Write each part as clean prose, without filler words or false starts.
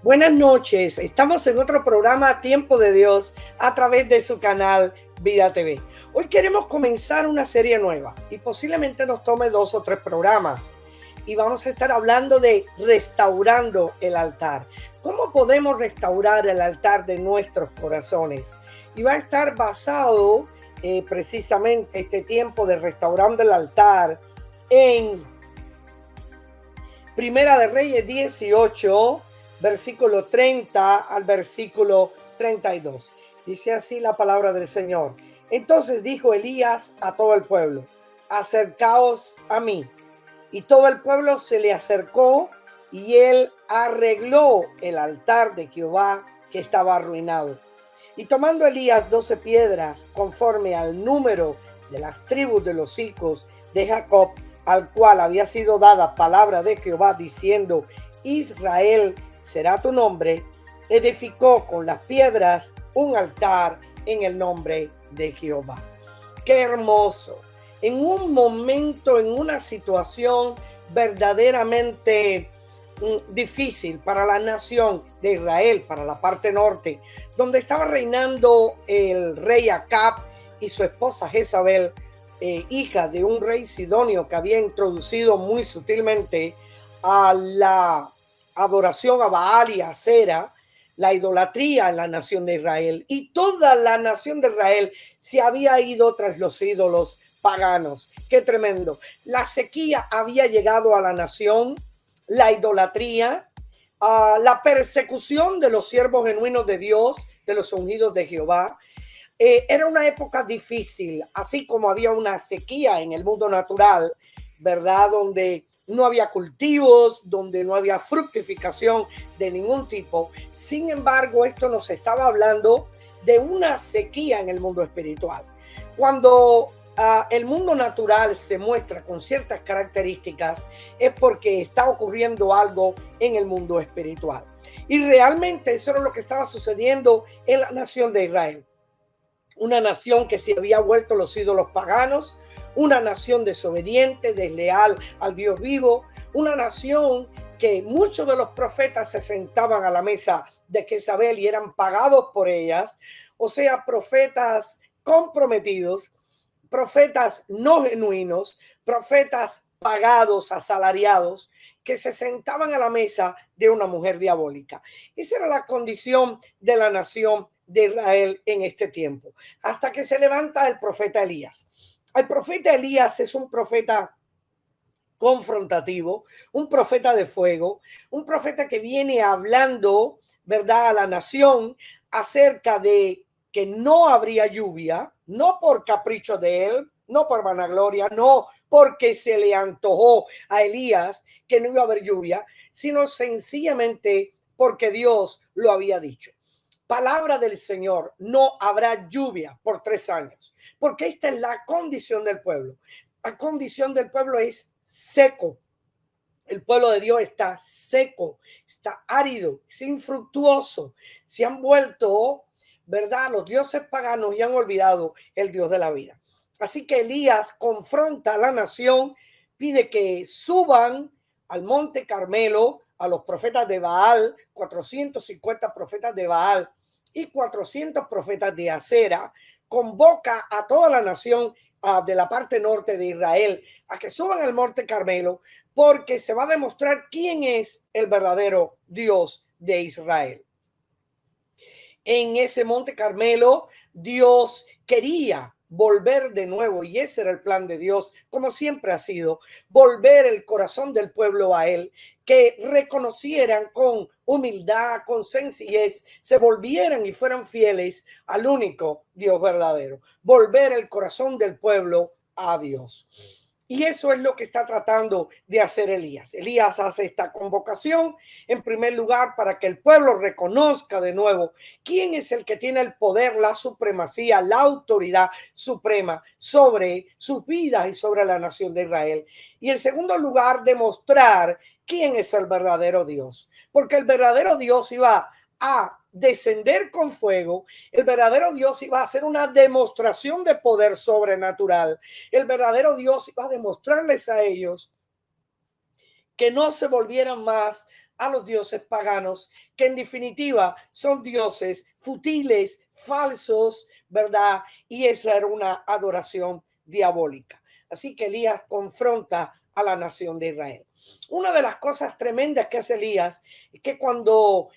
Buenas noches, estamos en otro programa Tiempo de Dios a través de su canal Vida TV. Hoy queremos comenzar una serie nueva y posiblemente nos tome 2 o 3 programas y vamos a estar hablando de restaurando el altar. ¿Cómo podemos restaurar el altar de nuestros corazones? Y va a estar basado precisamente este tiempo de restaurando el altar en Primera de Reyes 18, versículo 30 al versículo 32. Dice así la palabra del Señor. Entonces dijo Elías a todo el pueblo: acercaos a mí. Y todo el pueblo se le acercó y él arregló el altar de Jehová que estaba arruinado. Y tomando Elías 12 piedras conforme al número de las tribus de los hijos de Jacob, al cual había sido dada palabra de Jehová diciendo: Israel será tu nombre, edificó con las piedras un altar en el nombre de Jehová. Qué hermoso. En un momento, en una situación verdaderamente difícil para la nación de Israel, para la parte norte, donde estaba reinando el rey Acab y su esposa Jezabel, hija de un rey sidonio que había introducido muy sutilmente a la adoración a Baal y a Acera, la idolatría en la nación de Israel, y toda la nación de Israel se había ido tras los ídolos paganos. Qué tremendo. La sequía había llegado a la nación, la idolatría, la persecución de los siervos genuinos de Dios, de los ungidos de Jehová. Era una época difícil, así como había una sequía en el mundo natural, ¿verdad? Donde no había cultivos, donde no había fructificación de ningún tipo. Sin embargo, esto nos estaba hablando de una sequía en el mundo espiritual. Cuando el mundo natural se muestra con ciertas características, es porque está ocurriendo algo en el mundo espiritual. Y realmente eso era lo que estaba sucediendo en la nación de Israel. Una nación que se había vuelto los ídolos paganos, una nación desobediente, desleal al Dios vivo, una nación que muchos de los profetas se sentaban a la mesa de Jezabel y eran pagados por ellas, o sea, profetas comprometidos, profetas no genuinos, profetas pagados, asalariados, que se sentaban a la mesa de una mujer diabólica. Esa era la condición de la nación de Israel en este tiempo, hasta que se levanta el profeta Elías. El profeta Elías es un profeta confrontativo, un profeta de fuego, un profeta que viene hablando, ¿verdad?, a la nación acerca de que no habría lluvia, no por capricho de él, no por vanagloria, no porque se le antojó a Elías que no iba a haber lluvia, sino sencillamente porque Dios lo había dicho. Palabra del Señor: no habrá lluvia por 3 años, porque esta es la condición del pueblo. La condición del pueblo es seco. El pueblo de Dios está seco, está árido, es infructuoso. Se han vuelto, ¿verdad?, los dioses paganos y han olvidado el Dios de la vida. Así que Elías confronta a la nación, pide que suban al monte Carmelo a los profetas de Baal, 450 profetas de Baal y 400 profetas de Acera. Convoca a toda la nación de la parte norte de Israel a que suban al monte Carmelo, porque se va a demostrar quién es el verdadero Dios de Israel. En ese monte Carmelo, Dios quería volver de nuevo, y ese era el plan de Dios, como siempre ha sido, volver el corazón del pueblo a él, que reconocieran con humildad, con sencillez, se volvieran y fueran fieles al único Dios verdadero, volver el corazón del pueblo a Dios. Y eso es lo que está tratando de hacer Elías. Elías hace esta convocación, en primer lugar, para que el pueblo reconozca de nuevo quién es el que tiene el poder, la supremacía, la autoridad suprema sobre sus vidas y sobre la nación de Israel. Y en segundo lugar, demostrar quién es el verdadero Dios. Porque el verdadero Dios iba a descender con fuego, el verdadero Dios iba a hacer una demostración de poder sobrenatural, el verdadero Dios iba a demostrarles a ellos que no se volvieran más a los dioses paganos, que en definitiva son dioses futiles, falsos, ¿verdad? Y esa era una adoración diabólica. Así que Elías confronta a la nación de Israel. Una de las cosas tremendas que hace Elías es que cuando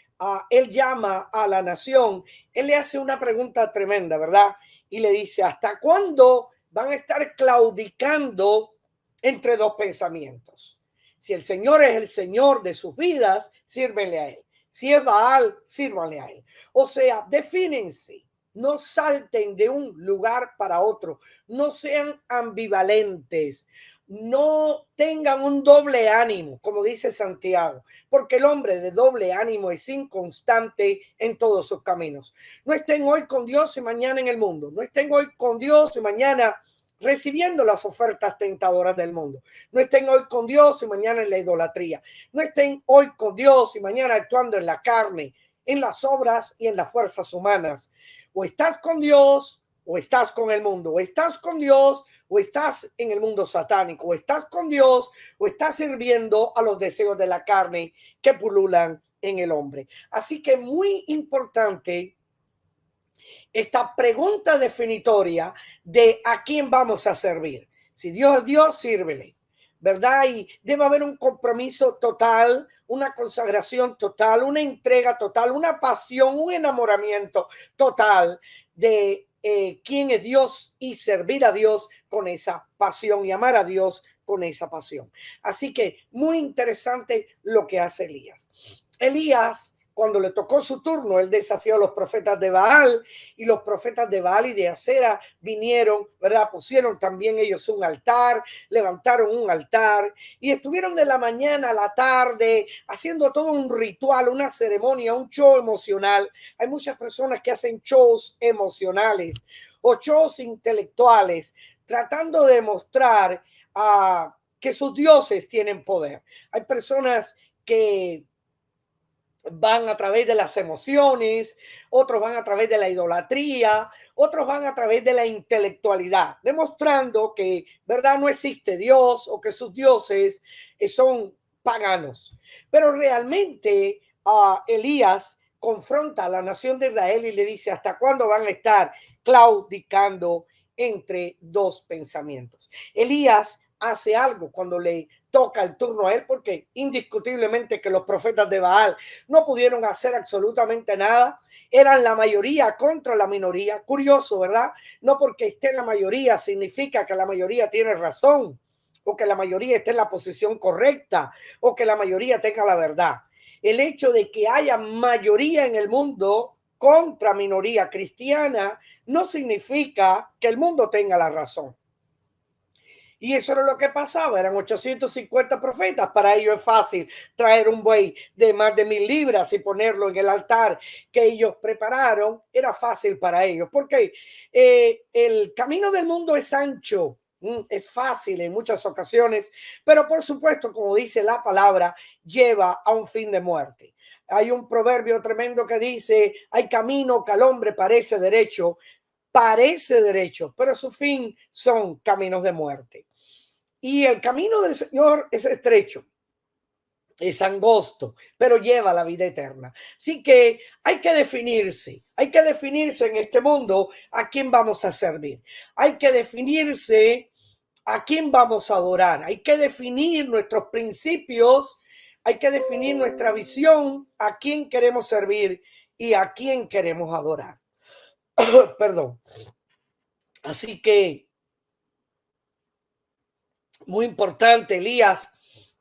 él llama a la nación, él le hace una pregunta tremenda, ¿verdad? Y le dice, ¿hasta cuándo van a estar claudicando entre dos pensamientos? Si el Señor es el Señor de sus vidas, sírvenle a Él. Si es Baal, sírvanle a Él. O sea, defínense. No salten de un lugar para otro. No sean ambivalentes. No tengan un doble ánimo, como dice Santiago, porque el hombre de doble ánimo es inconstante en todos sus caminos. No estén hoy con Dios y mañana en el mundo. No estén hoy con Dios y mañana recibiendo las ofertas tentadoras del mundo. No estén hoy con Dios y mañana en la idolatría. No estén hoy con Dios y mañana actuando en la carne, en las obras y en las fuerzas humanas. O estás con Dios o estás con el mundo. O estás con Dios o estás en el mundo satánico. O estás con Dios o estás sirviendo a los deseos de la carne que pululan en el hombre. Así que muy importante esta pregunta definitoria de a quién vamos a servir. Si Dios es Dios, sírvele, ¿verdad? Y debe haber un compromiso total, una consagración total, una entrega total, una pasión, un enamoramiento total de quién es Dios y servir a Dios con esa pasión y amar a Dios con esa pasión. Así que muy interesante lo que hace Elías. Elías, cuando le tocó su turno, él desafió a los profetas de Baal y los profetas de Baal y de Acera vinieron, ¿verdad? Pusieron también ellos un altar, levantaron un altar y estuvieron de la mañana a la tarde haciendo todo un ritual, una ceremonia, un show emocional. Hay muchas personas que hacen shows emocionales o shows intelectuales tratando de mostrar que sus dioses tienen poder. Hay personas que van a través de las emociones, otros van a través de la idolatría, otros van a través de la intelectualidad, demostrando que, ¿verdad?, no existe Dios o que sus dioses son paganos. Pero realmente Elías confronta a la nación de Israel y le dice, ¿hasta cuándo van a estar claudicando entre dos pensamientos? Elías hace algo cuando le toca el turno a él, porque indiscutiblemente que los profetas de Baal no pudieron hacer absolutamente nada, eran la mayoría contra la minoría. Curioso, ¿verdad? No porque esté en la mayoría significa que la mayoría tiene razón, o que la mayoría esté en la posición correcta, o que la mayoría tenga la verdad. El hecho de que haya mayoría en el mundo contra minoría cristiana no significa que el mundo tenga la razón. Y eso era lo que pasaba, eran 850 profetas. Para ellos es fácil traer un buey de más de 1000 libras y ponerlo en el altar que ellos prepararon. Era fácil para ellos, porque el camino del mundo es ancho, es fácil en muchas ocasiones, pero por supuesto, como dice la palabra, lleva a un fin de muerte. Hay un proverbio tremendo que dice, hay camino que al hombre parece derecho, pero su fin son caminos de muerte. Y el camino del Señor es estrecho, es angosto, pero lleva a la vida eterna. Así que hay que definirse en este mundo a quién vamos a servir. Hay que definirse a quién vamos a adorar. Hay que definir nuestros principios, hay que definir nuestra visión, a quién queremos servir y a quién queremos adorar. Perdón. Así que muy importante, Elías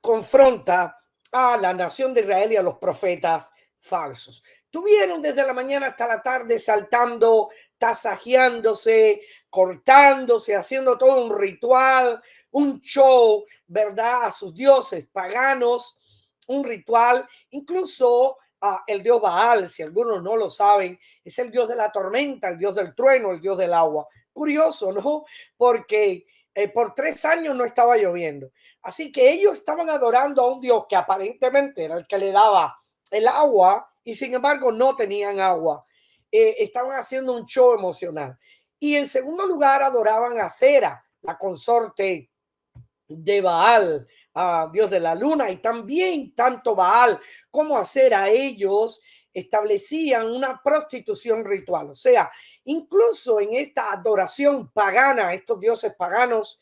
confronta a la nación de Israel y a los profetas falsos. Tuvieron desde la mañana hasta la tarde saltando, tasajeándose, cortándose, haciendo todo un ritual, un show, ¿verdad? A sus dioses paganos, un ritual. Incluso el dios Baal, si algunos no lo saben, es el dios de la tormenta, el dios del trueno, el dios del agua. Curioso, ¿no? Porque por 3 años no estaba lloviendo. Así que ellos estaban adorando a un Dios que aparentemente era el que le daba el agua y sin embargo no tenían agua. Estaban haciendo un show emocional. Y en segundo lugar adoraban a Cera, la consorte de Baal, dios de la luna, y también tanto Baal como Acera, ellos establecían una prostitución ritual. O sea, incluso en esta adoración pagana, estos dioses paganos,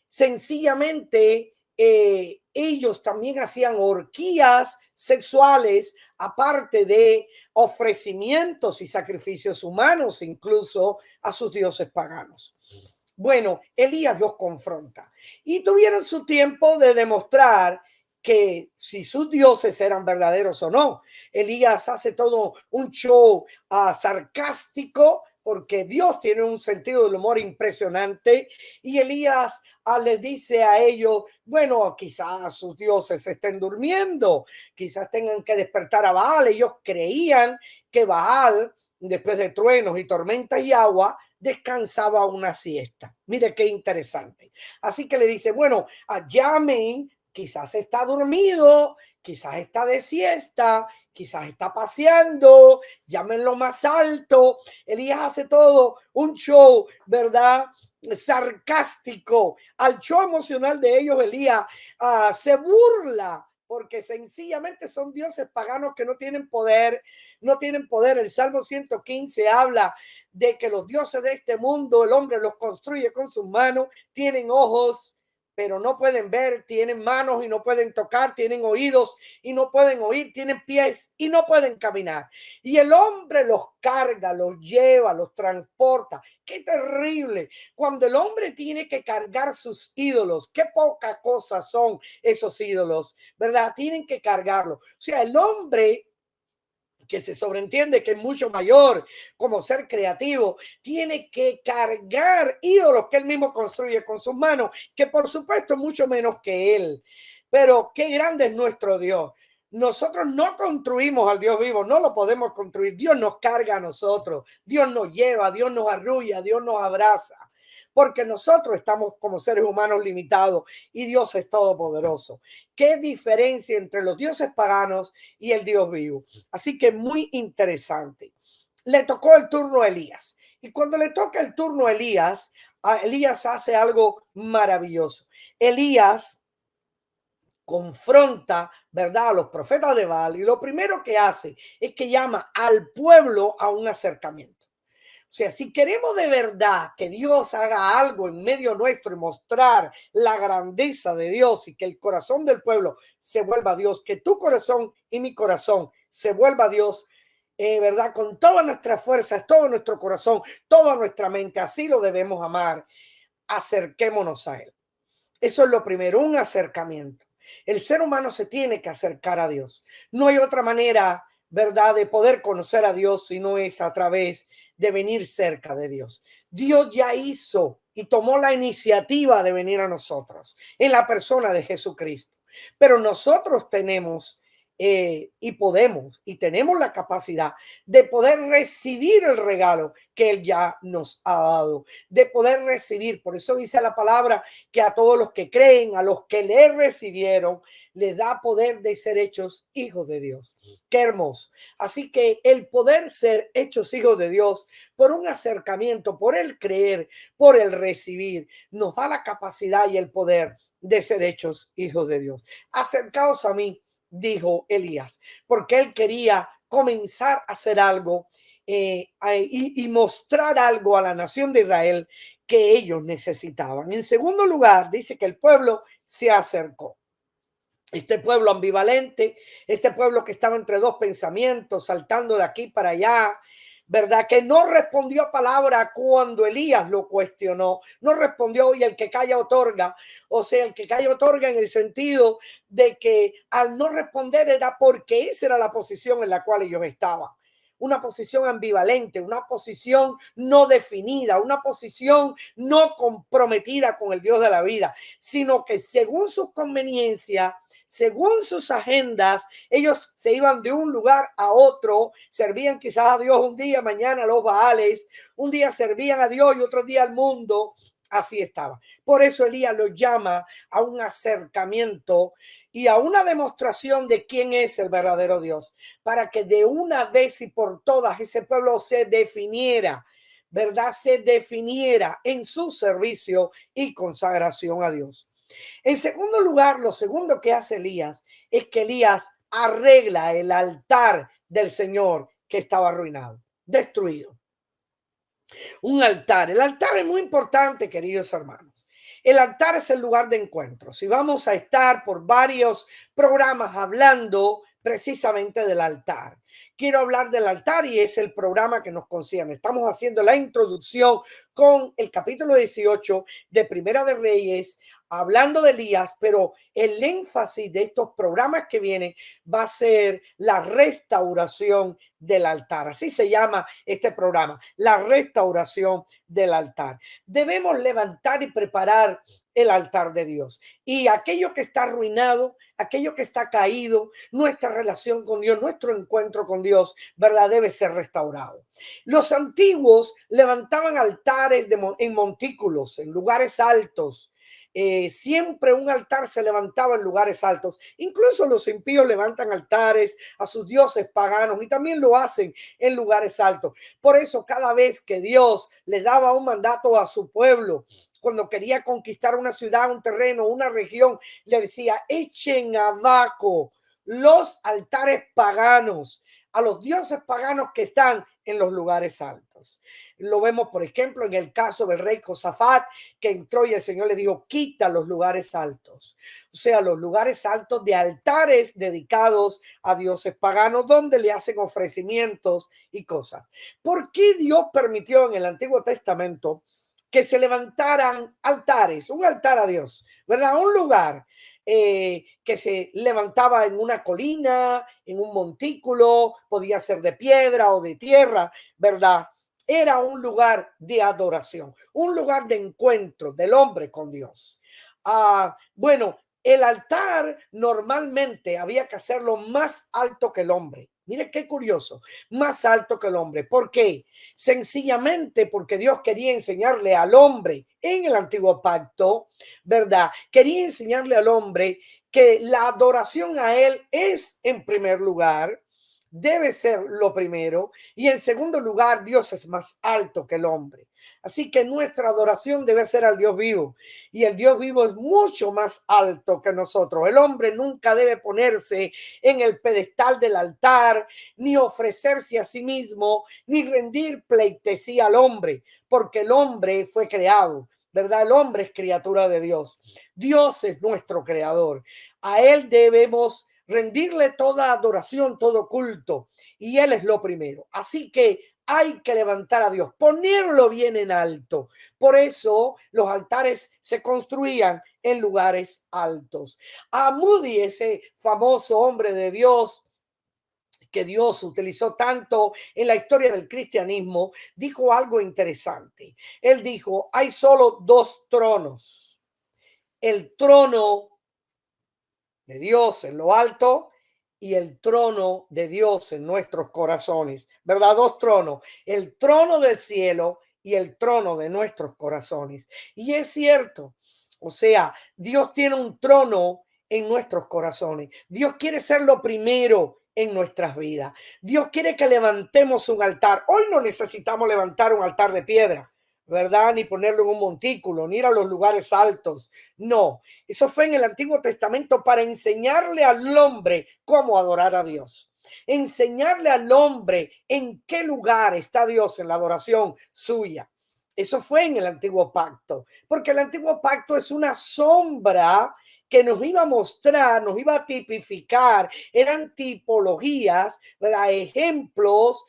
sencillamente ellos también hacían orgías sexuales, aparte de ofrecimientos y sacrificios humanos, incluso a sus dioses paganos. Bueno, Elías los confronta y tuvieron su tiempo de demostrar que si sus dioses eran verdaderos o no. Elías hace todo un show sarcástico, porque Dios tiene un sentido del humor impresionante, y Elías les dice a ellos, bueno, quizás sus dioses estén durmiendo, quizás tengan que despertar a Baal. Ellos creían que Baal, después de truenos y tormentas y agua, descansaba una siesta. Mire qué interesante. Así que le dice, bueno, llamen, quizás está dormido, quizás está de siesta, quizás está paseando, llámenlo más alto. Elías hace todo un show, ¿verdad? Sarcástico. Al show emocional de ellos, Elías se burla, porque sencillamente son dioses paganos que no tienen poder, no tienen poder. El Salmo 115 habla de que los dioses de este mundo, el hombre los construye con sus manos, tienen ojos, pero no pueden ver, tienen manos y no pueden tocar, tienen oídos y no pueden oír, tienen pies y no pueden caminar. Y el hombre los carga, los lleva, los transporta. Qué terrible. Cuando el hombre tiene que cargar sus ídolos, qué poca cosa son esos ídolos, ¿verdad? Tienen que cargarlo. O sea, el hombre, que se sobreentiende que es mucho mayor como ser creativo, tiene que cargar ídolos que él mismo construye con sus manos, que por supuesto es mucho menos que él. Pero qué grande es nuestro Dios. Nosotros no construimos al Dios vivo, no lo podemos construir. Dios nos carga a nosotros, Dios nos lleva, Dios nos arrulla, Dios nos abraza, porque nosotros estamos como seres humanos limitados y Dios es todopoderoso. ¿Qué diferencia entre los dioses paganos y el Dios vivo? Así que muy interesante. Le tocó el turno a Elías. Y cuando le toca el turno a Elías hace algo maravilloso. Elías confronta, ¿verdad?, a los profetas de Baal, y lo primero que hace es que llama al pueblo a un acercamiento. O sea, si queremos de verdad que Dios haga algo en medio nuestro y mostrar la grandeza de Dios, y que el corazón del pueblo se vuelva a Dios, que tu corazón y mi corazón se vuelva a Dios, ¿verdad? Con todas nuestras fuerzas, todo nuestro corazón, toda nuestra mente, así lo debemos amar. Acerquémonos a Él. Eso es lo primero, un acercamiento. El ser humano se tiene que acercar a Dios. No hay otra manera, ¿verdad?, de poder conocer a Dios si no es a través de venir cerca de Dios. Dios ya hizo y tomó la iniciativa de venir a nosotros en la persona de Jesucristo. Pero nosotros tenemos y podemos y tenemos la capacidad de poder recibir el regalo que Él ya nos ha dado, de poder recibir. Por eso dice la palabra que a todos los que creen, a los que le recibieron, les da poder de ser hechos hijos de Dios. Qué hermoso. Así que el poder ser hechos hijos de Dios por un acercamiento, por el creer, por el recibir, nos da la capacidad y el poder de ser hechos hijos de Dios. Acercaos a mí, dijo Elías, porque él quería comenzar a hacer algo y mostrar algo a la nación de Israel que ellos necesitaban. En segundo lugar, dice que el pueblo se acercó. Este pueblo ambivalente, este pueblo que estaba entre dos pensamientos, saltando de aquí para allá, ¿verdad? Que no respondió a palabra cuando Elías lo cuestionó. No respondió, y el que calla otorga. O sea, el que calla otorga en el sentido de que al no responder era porque esa era la posición en la cual ellos estaban. Una posición ambivalente, una posición no definida, una posición no comprometida con el Dios de la vida, sino que según sus conveniencias, según sus agendas, ellos se iban de un lugar a otro, servían quizás a Dios un día, mañana a los Baales, un día servían a Dios y otro día al mundo. Así estaba. Por eso Elías los llama a un acercamiento y a una demostración de quién es el verdadero Dios, para que de una vez y por todas ese pueblo se definiera, ¿verdad? Se definiera en su servicio y consagración a Dios. En segundo lugar, lo segundo que hace Elías es que Elías arregla el altar del Señor que estaba arruinado, destruido. Un altar. El altar es muy importante, queridos hermanos. El altar es el lugar de encuentro. Si vamos a estar por varios programas hablando precisamente del altar. Quiero hablar del altar y es el programa que nos concierne. Estamos haciendo la introducción con el capítulo 18 de Primera de Reyes, hablando de Elías, pero el énfasis de estos programas que vienen va a ser la restauración del altar. Así se llama este programa, la restauración del altar. Debemos levantar y preparar el altar de Dios. Y aquello que está arruinado, aquello que está caído, nuestra relación con Dios, nuestro encuentro con Dios, ¿verdad? Debe ser restaurado. Los antiguos levantaban altares en montículos, en lugares altos. Siempre un altar se levantaba en lugares altos. Incluso los impíos levantan altares a sus dioses paganos y también lo hacen en lugares altos. Por eso cada vez que Dios le daba un mandato a su pueblo, cuando quería conquistar una ciudad, un terreno, una región, le decía, echen abajo los altares paganos, a los dioses paganos que están en los lugares altos. Lo vemos, por ejemplo, en el caso del rey Josafat, que entró y el Señor le dijo, quita los lugares altos. O sea, los lugares altos de altares dedicados a dioses paganos, donde le hacen ofrecimientos y cosas. ¿Por qué Dios permitió en el Antiguo Testamento que se levantaran altares, un altar a Dios, ¿verdad? Un lugar que se levantaba en una colina, en un montículo, podía ser de piedra o de tierra, ¿verdad? Era un lugar de adoración, un lugar de encuentro del hombre con Dios. Bueno, el altar normalmente había que hacerlo más alto que el hombre. Mire qué curioso, más alto que el hombre. ¿Por qué? Sencillamente porque Dios quería enseñarle al hombre en el antiguo pacto, ¿verdad? Quería enseñarle al hombre que la adoración a él es en primer lugar, debe ser lo primero, y en segundo lugar, Dios es más alto que el hombre. Así que nuestra adoración debe ser al Dios vivo, y el Dios vivo es mucho más alto que nosotros. El hombre nunca debe ponerse en el pedestal del altar, ni ofrecerse a sí mismo, ni rendir pleitesía al hombre, porque el hombre fue creado, ¿verdad? El hombre es criatura de Dios. Dios es nuestro creador. A él debemos rendirle toda adoración, todo culto, y él es lo primero. Así que hay que levantar a Dios, ponerlo bien en alto. Por eso los altares se construían en lugares altos. A Moody, ese famoso hombre de Dios que Dios utilizó tanto en la historia del cristianismo, dijo algo interesante. Él dijo, hay solo dos tronos. El trono de Dios en lo alto y el trono de Dios en nuestros corazones, ¿verdad? Dos tronos, el trono del cielo y el trono de nuestros corazones. Y es cierto, o sea, Dios tiene un trono en nuestros corazones. Dios quiere ser lo primero en nuestras vidas. Dios quiere que levantemos un altar. Hoy no necesitamos levantar un altar de piedra, ¿verdad? Ni ponerlo en un montículo, ni ir a los lugares altos. No, eso fue en el Antiguo Testamento para enseñarle al hombre cómo adorar a Dios. Enseñarle al hombre en qué lugar está Dios en la adoración suya. Eso fue en el Antiguo Pacto, porque el Antiguo Pacto es una sombra que nos iba a mostrar, nos iba a tipificar, eran tipologías, ¿verdad? Ejemplos,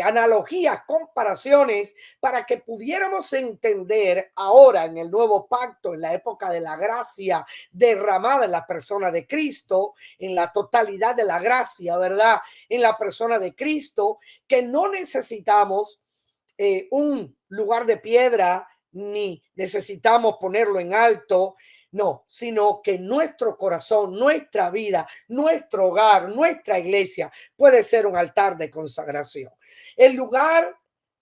analogías, comparaciones, para que pudiéramos entender ahora en el nuevo pacto, en la época de la gracia derramada en la persona de Cristo, en la totalidad de la gracia, ¿verdad? En la persona de Cristo, que no necesitamos un lugar de piedra, ni necesitamos ponerlo en alto, no, sino que nuestro corazón, nuestra vida, nuestro hogar, nuestra iglesia puede ser un altar de consagración. El lugar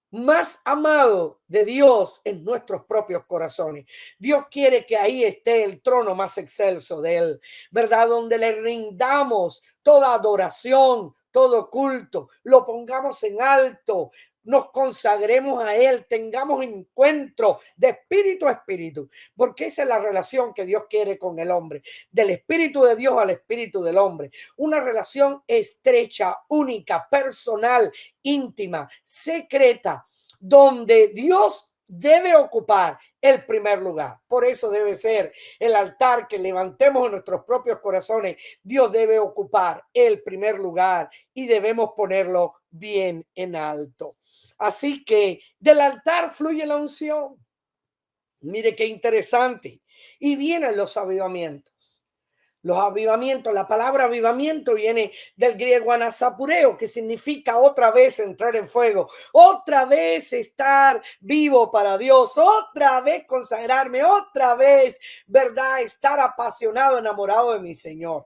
más amado de Dios en nuestros propios corazones. Dios quiere que ahí esté el trono más excelso de él, ¿verdad? Donde le rindamos toda adoración, todo culto, lo pongamos en alto, nos consagremos a Él, tengamos encuentro de espíritu a espíritu, porque esa es la relación que Dios quiere con el hombre, del espíritu de Dios al espíritu del hombre, una relación estrecha, única, personal, íntima, secreta, donde Dios debe ocupar el primer lugar. Por eso debe ser el altar que levantemos en nuestros propios corazones. Dios debe ocupar el primer lugar y debemos ponerlo bien en alto. Así que del altar fluye la unción. Mire qué interesante. Y vienen los avivamientos. Los avivamientos, la palabra avivamiento viene del griego anasapureo, que significa otra vez entrar en fuego, otra vez estar vivo para Dios, otra vez consagrarme, otra vez, ¿verdad? Estar apasionado, enamorado de mi Señor.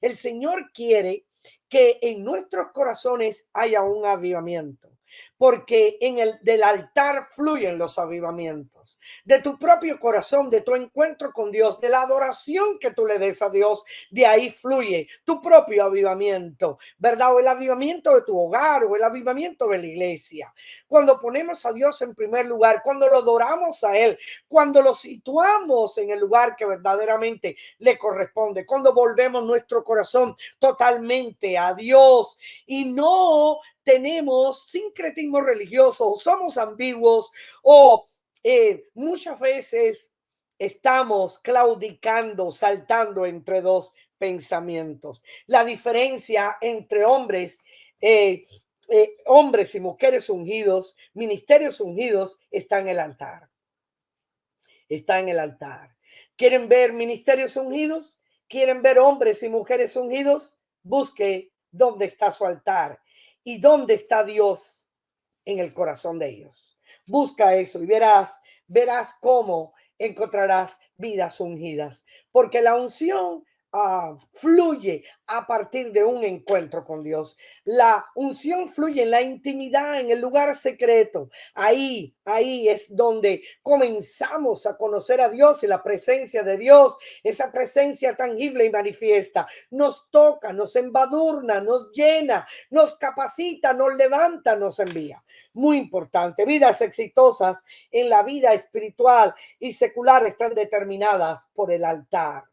El Señor quiere que en nuestros corazones haya un avivamiento. Porque en el del altar fluyen los avivamientos de tu propio corazón, de tu encuentro con Dios, de la adoración que tú le des a Dios. De ahí fluye tu propio avivamiento, ¿verdad? O el avivamiento de tu hogar o el avivamiento de la iglesia. Cuando ponemos a Dios en primer lugar, cuando lo adoramos a Él, cuando lo situamos en el lugar que verdaderamente le corresponde, cuando volvemos nuestro corazón totalmente a Dios y no tenemos sincretismo religioso, somos ambiguos o muchas veces estamos claudicando, saltando entre dos pensamientos. La diferencia entre hombres y mujeres ungidos, ministerios ungidos, está en el altar. Está en el altar. ¿Quieren ver ministerios ungidos? ¿Quieren ver hombres y mujeres ungidos? Busque dónde está su altar y dónde está Dios en el corazón de ellos. Busca eso y verás cómo encontrarás vidas ungidas, porque la unción fluye a partir de un encuentro con Dios. La unción fluye en la intimidad, en el lugar secreto. Ahí es donde comenzamos a conocer a Dios y la presencia de Dios, esa presencia tangible y manifiesta. Nos toca, nos embadurna, nos llena, nos capacita, nos levanta, nos envía. Muy importante. Vidas exitosas en la vida espiritual y secular están determinadas por el altar.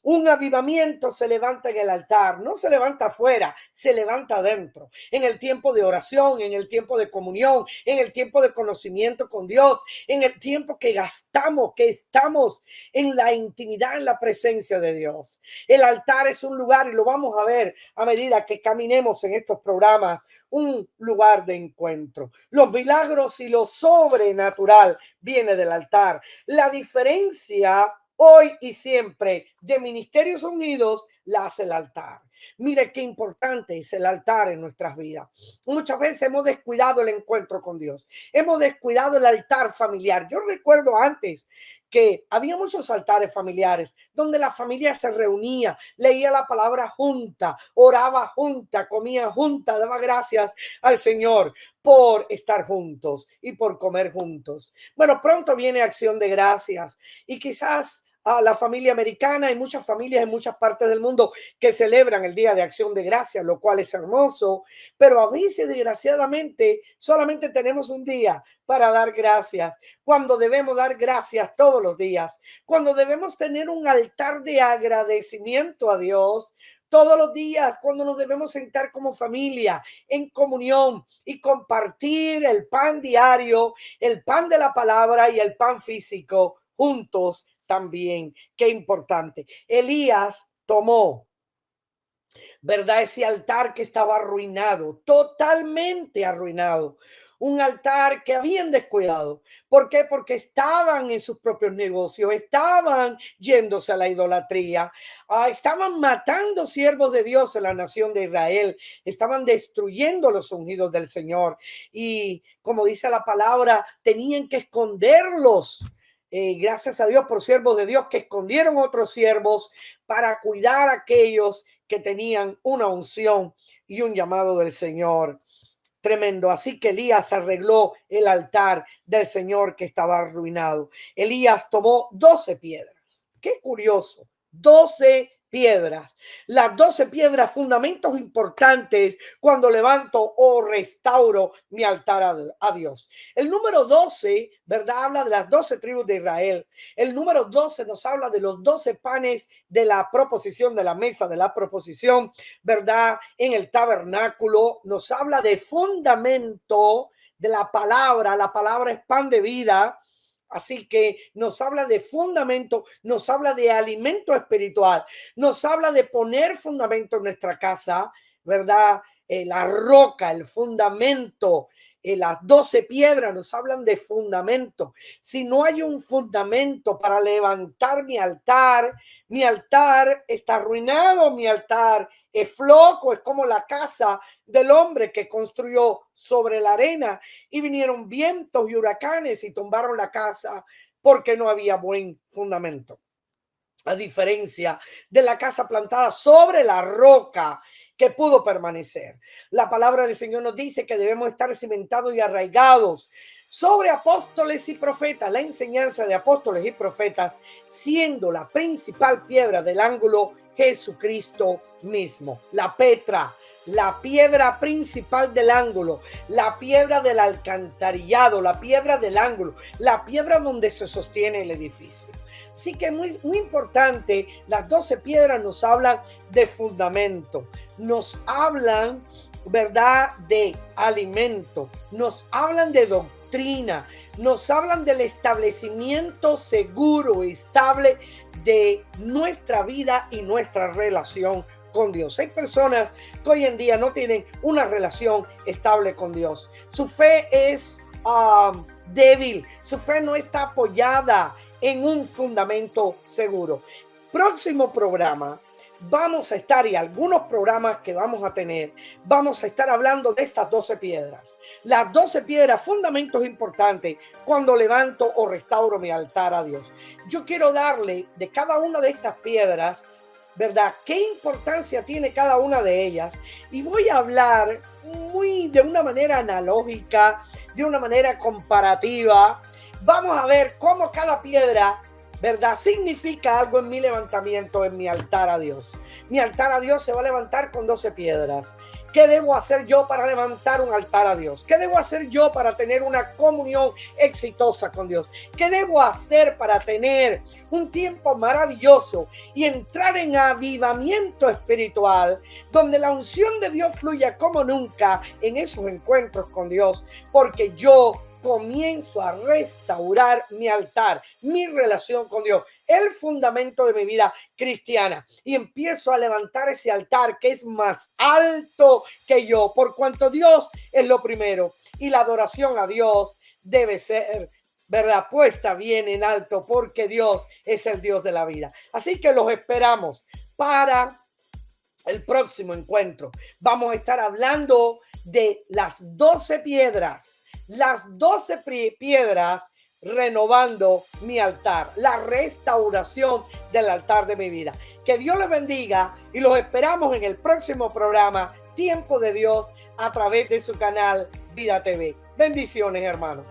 Un avivamiento se levanta en el altar, no se levanta afuera, se levanta adentro, en el tiempo de oración, en el tiempo de comunión, en el tiempo de conocimiento con Dios, en el tiempo que gastamos, que estamos en la intimidad, en la presencia de Dios. El altar es un lugar, y lo vamos a ver a medida que caminemos en estos programas, un lugar de encuentro. Los milagros y lo sobrenatural viene del altar. La diferencia hoy y siempre de Ministerios Unidos la hace el altar. Mire qué importante es el altar en nuestras vidas. Muchas veces hemos descuidado el encuentro con Dios. Hemos descuidado el altar familiar. Yo recuerdo antes que había muchos altares familiares donde la familia se reunía, leía la palabra junta, oraba junta, comía junta, daba gracias al Señor por estar juntos y por comer juntos. Bueno, pronto viene Acción de Gracias y quizás a la familia americana, hay muchas familias en muchas partes del mundo que celebran el Día de Acción de Gracias, lo cual es hermoso, pero a veces desgraciadamente solamente tenemos un día para dar gracias, cuando debemos dar gracias todos los días, cuando debemos tener un altar de agradecimiento a Dios todos los días, cuando nos debemos sentar como familia en comunión y compartir el pan diario, el pan de la palabra y el pan físico juntos también. Qué importante. Elías tomó, ¿verdad? Ese altar que estaba arruinado, totalmente arruinado. Un altar que habían descuidado. ¿Por qué? Porque estaban en sus propios negocios, estaban yéndose a la idolatría, estaban matando siervos de Dios en la nación de Israel, estaban destruyendo los ungidos del Señor. Y como dice la palabra, tenían que esconderlos. Gracias a Dios por siervos de Dios que escondieron otros siervos para cuidar a aquellos que tenían una unción y un llamado del Señor. Tremendo. Así que Elías arregló el altar del Señor que estaba arruinado. Elías tomó 12 piedras. Qué curioso. 12 piedras. Las 12 piedras, fundamentos importantes cuando levanto o restauro mi altar a Dios. El número 12, ¿verdad? Habla de las 12 tribus de Israel. El número 12 nos habla de los 12 panes de la proposición, de la mesa de la proposición, ¿verdad? En el tabernáculo nos habla de fundamento de la palabra es pan de vida. Así que nos habla de fundamento, nos habla de alimento espiritual, nos habla de poner fundamento en nuestra casa, ¿verdad? La roca, el fundamento, las 12 piedras nos hablan de fundamento. Si no hay un fundamento para levantar mi altar está arruinado, mi altar es flojo, es como la casa del hombre que construyó sobre la arena y vinieron vientos y huracanes y tumbaron la casa porque no había buen fundamento. A diferencia de la casa plantada sobre la roca que pudo permanecer. La palabra del Señor nos dice que debemos estar cimentados y arraigados sobre apóstoles y profetas, la enseñanza de apóstoles y profetas, siendo la principal piedra del ángulo Jesucristo mismo, la Petra, la piedra principal del ángulo, la piedra del alcantarillado, la piedra del ángulo, la piedra donde se sostiene el edificio. Así que muy importante, las 12 piedras nos hablan de fundamento, nos hablan, ¿verdad?, de alimento, nos hablan de doctrina, nos hablan del establecimiento seguro, estable de nuestra vida y nuestra relación con Dios. Hay personas que hoy en día no tienen una relación estable con Dios. Su fe es débil, su fe no está apoyada en un fundamento seguro. Próximo programa vamos a estar, y algunos programas que vamos a tener, vamos a estar hablando de estas 12 piedras. Las 12 piedras, fundamentos importantes cuando levanto o restauro mi altar a Dios. Yo quiero darle de cada una de estas piedras, ¿verdad?, qué importancia tiene cada una de ellas. Y voy a hablar de una manera analógica, de una manera comparativa. Vamos a ver cómo cada piedra, ¿verdad?, significa algo en mi levantamiento, en mi altar a Dios. Mi altar a Dios se va a levantar con 12 piedras. ¿Qué debo hacer yo para levantar un altar a Dios? ¿Qué debo hacer yo para tener una comunión exitosa con Dios? ¿Qué debo hacer para tener un tiempo maravilloso y entrar en avivamiento espiritual, donde la unción de Dios fluya como nunca en esos encuentros con Dios? Porque yo comienzo a restaurar mi altar, mi relación con Dios, el fundamento de mi vida cristiana, y empiezo a levantar ese altar que es más alto que yo, por cuanto Dios es lo primero y la adoración a Dios debe ser, ¿verdad?, puesta bien en alto, porque Dios es el Dios de la vida. Así que los esperamos para el próximo encuentro. Vamos a estar hablando de las 12 piedras. Las 12 piedras renovando mi altar, la restauración del altar de mi vida. Que Dios les bendiga y los esperamos en el próximo programa Tiempo de Dios a través de su canal Vida TV. Bendiciones, hermanos.